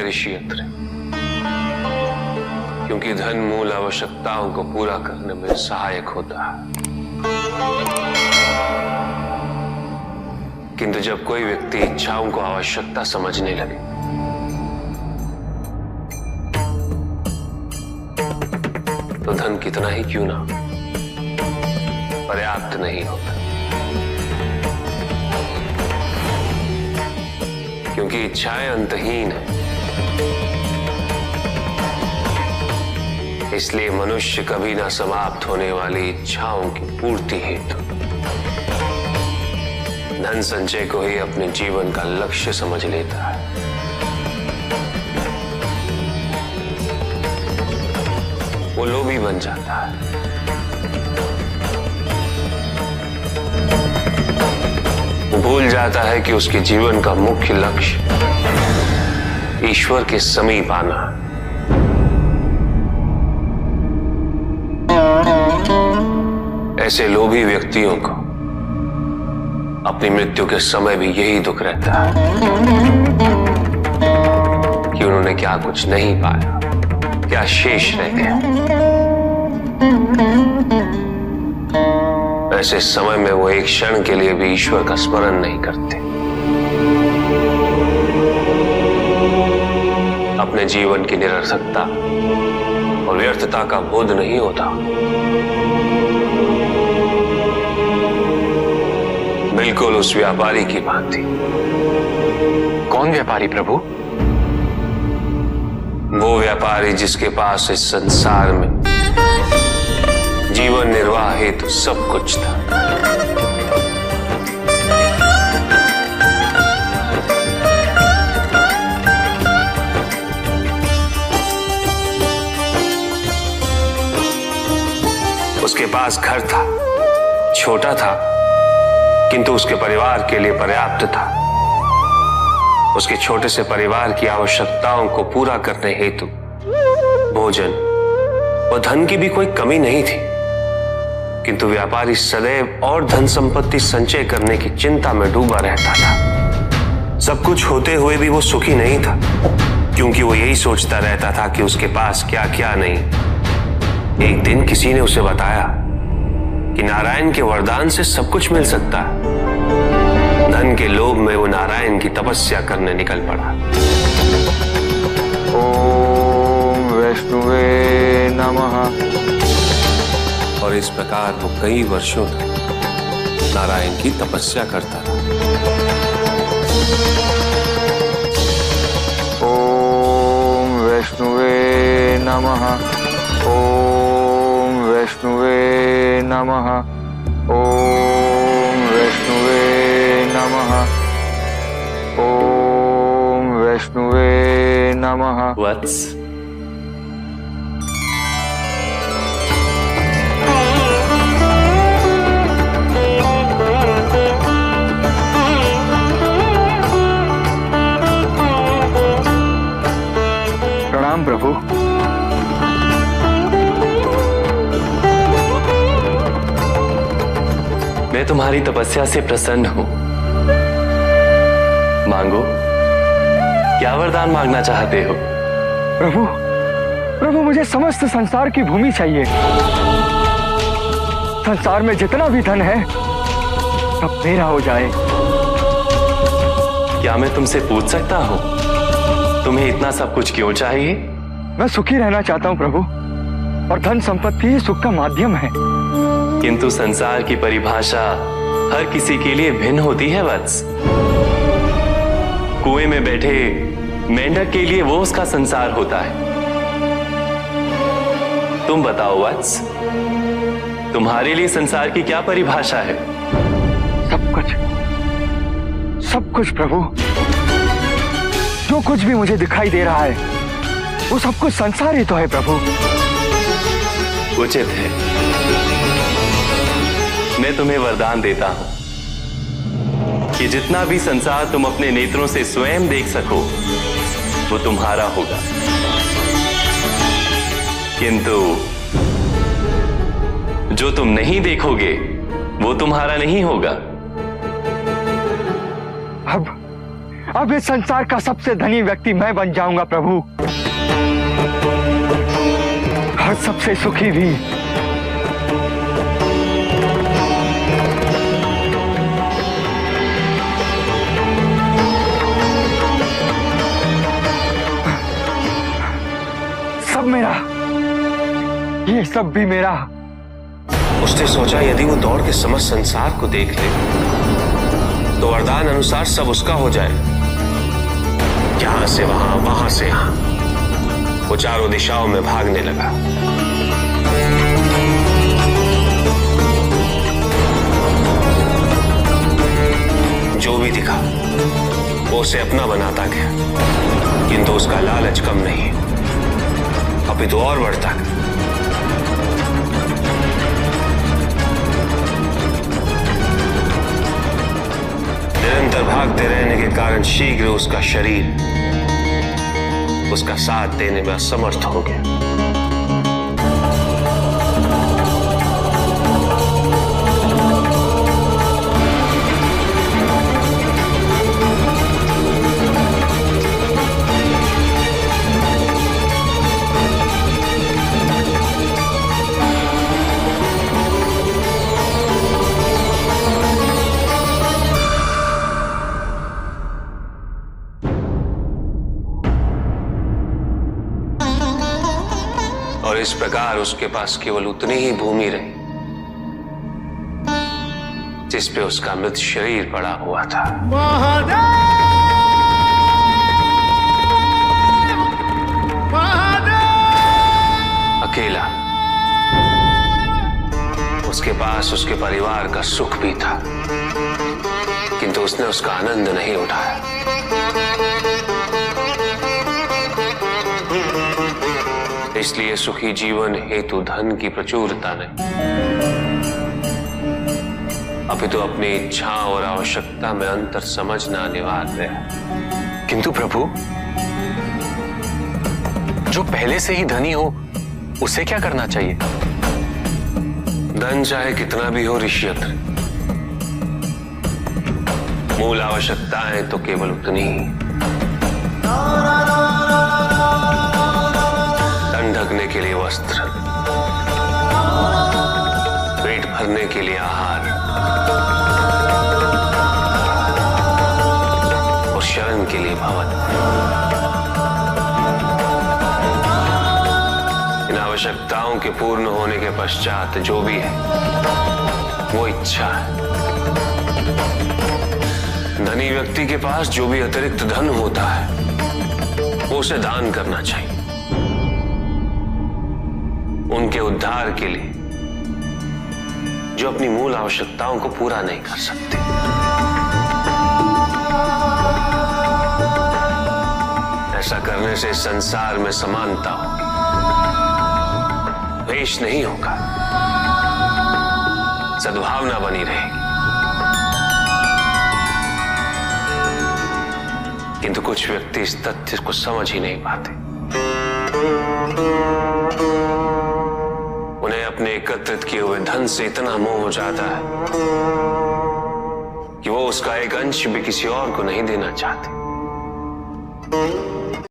ऋषि अत्रे, क्योंकि धन मूल आवश्यकताओं को पूरा करने में सहायक होता है। किंतु जब कोई व्यक्ति इच्छाओं को आवश्यकता समझने लगे तो धन कितना ही क्यों ना पर्याप्त नहीं होता, क्योंकि इच्छाएं अंतहीन है। इसलिए मनुष्य कभी ना समाप्त होने वाली इच्छाओं की पूर्ति हेतु धन संचय को ही अपने जीवन का लक्ष्य समझ लेता है। वो लोभी बन जाता है। वो भूल जाता है कि उसके जीवन का मुख्य लक्ष्य ईश्वर के समीप आना है। ऐसे लोभी व्यक्तियों को अपनी मृत्यु के समय भी यही दुख रहता है कि उन्होंने क्या कुछ नहीं पाया, क्या शेष रह गया। ऐसे समय में वो एक क्षण के लिए भी ईश्वर का स्मरण नहीं करते, अपने जीवन की निरर्थकता और व्यर्थता का बोध नहीं होता। बिल्कुल उस व्यापारी की भांति। कौन व्यापारी प्रभु? वो व्यापारी जिसके पास इस संसार में जीवन निर्वाह हेतु सब कुछ था, उसके पास घर था, छोटा था किंतु उसके परिवार के लिए पर्याप्त था। उसके छोटे से परिवार की आवश्यकताओं को पूरा करने हेतु भोजन और धन की भी कोई कमी नहीं थी, किंतु व्यापारी सदैव और धन संपत्ति संचय करने की चिंता में डूबा रहता था। सब कुछ होते हुए भी वो सुखी नहीं था, क्योंकि वो यही सोचता रहता था कि उसके पास क्या क्या नहीं। एक दिन किसी ने उसे बताया कि नारायण के वरदान से सब कुछ मिल सकता है। धन के लोभ में वो नारायण की तपस्या करने निकल पड़ा। ओम वैष्णवे नमः। और इस प्रकार वो कई वर्षों तक नारायण की तपस्या करता रहा। ओम वैष्णवे नमः। ओम वैष्णवे नमः। ओम वैष्णवे नमः। ओम वैष्णवे नमः। वत्स, प्रणाम प्रभु। मैं तुम्हारी तपस्या से प्रसन्न हूं। मांगो, क्या वरदान मांगना चाहते हो? प्रभु, प्रभु मुझे समस्त संसार की भूमि चाहिए। संसार में जितना भी धन है सब मेरा हो जाए। क्या मैं तुमसे पूछ सकता हूं, तुम्हें इतना सब कुछ क्यों चाहिए? मैं सुखी रहना चाहता हूं प्रभु, और धन संपत्ति ही सुख का माध्यम है। किंतु संसार की परिभाषा हर किसी के लिए भिन्न होती है वत्स। कुएं में बैठे मेंढक के लिए वो उसका संसार होता है। तुम बताओ वत्स, तुम्हारे लिए संसार की क्या परिभाषा है? सब कुछ प्रभु। जो कुछ भी मुझे दिखाई दे रहा है वो सब कुछ संसार ही तो है प्रभु। उचित है, मैं तुम्हें वरदान देता हूं कि जितना भी संसार तुम अपने नेत्रों से स्वयं देख सको वो तुम्हारा होगा, किंतु जो तुम नहीं देखोगे वो तुम्हारा नहीं होगा। अब इस संसार का सबसे धनी व्यक्ति मैं बन जाऊंगा प्रभु, और सबसे सुखी भी। सब मेरा, ये सब भी मेरा। उसने सोचा यदि वो दौड़ के समस्त संसार को देख ले तो वरदान अनुसार सब उसका हो जाए। यहां से वहां, वहां से यहां, वो चारों दिशाओं में भागने लगा। जो भी दिखा वो उसे अपना बनाता गया, किंतु उसका लालच कम नहीं, अपितु और बढ़ता गया। निरंतर भागते रहने के कारण शीघ्र उसका शरीर उसका साथ देने में असमर्थ हो गया। और इस प्रकार उसके पास केवल उतनी ही भूमि रही जिस पे उसका मृत शरीर पड़ा हुआ था। अकेला, उसके पास उसके परिवार का सुख भी था, किंतु उसने उसका आनंद नहीं उठाया। इसलिए सुखी जीवन हेतु धन की प्रचुरता नहीं, अपितु अपनी इच्छा और आवश्यकता में अंतर समझना अनिवार्य है। किंतु प्रभु, जो पहले से ही धनी हो उसे क्या करना चाहिए? धन चाहे कितना भी हो ऋषियत्र, मूल आवश्यकताएं तो केवल उतनी ही। ढकने के लिए वस्त्र, पेट भरने के लिए आहार और शरण के लिए भवन। इन आवश्यकताओं के पूर्ण होने के पश्चात जो भी है वो इच्छा है। धनी व्यक्ति के पास जो भी अतिरिक्त धन होता है वो उसे दान करना चाहिए, उनके उद्धार के लिए जो अपनी मूल आवश्यकताओं को पूरा नहीं कर सकते। ऐसा करने से संसार में समानता होगी, द्वेष नहीं होगा, सद्भावना बनी रहेगी। किंतु कुछ व्यक्ति इस तथ्य को समझ ही नहीं पाते। उन्हें अपने एकत्रित किए हुए धन से इतना मोह हो जाता है कि वो उसका एक अंश भी किसी और को नहीं देना चाहते।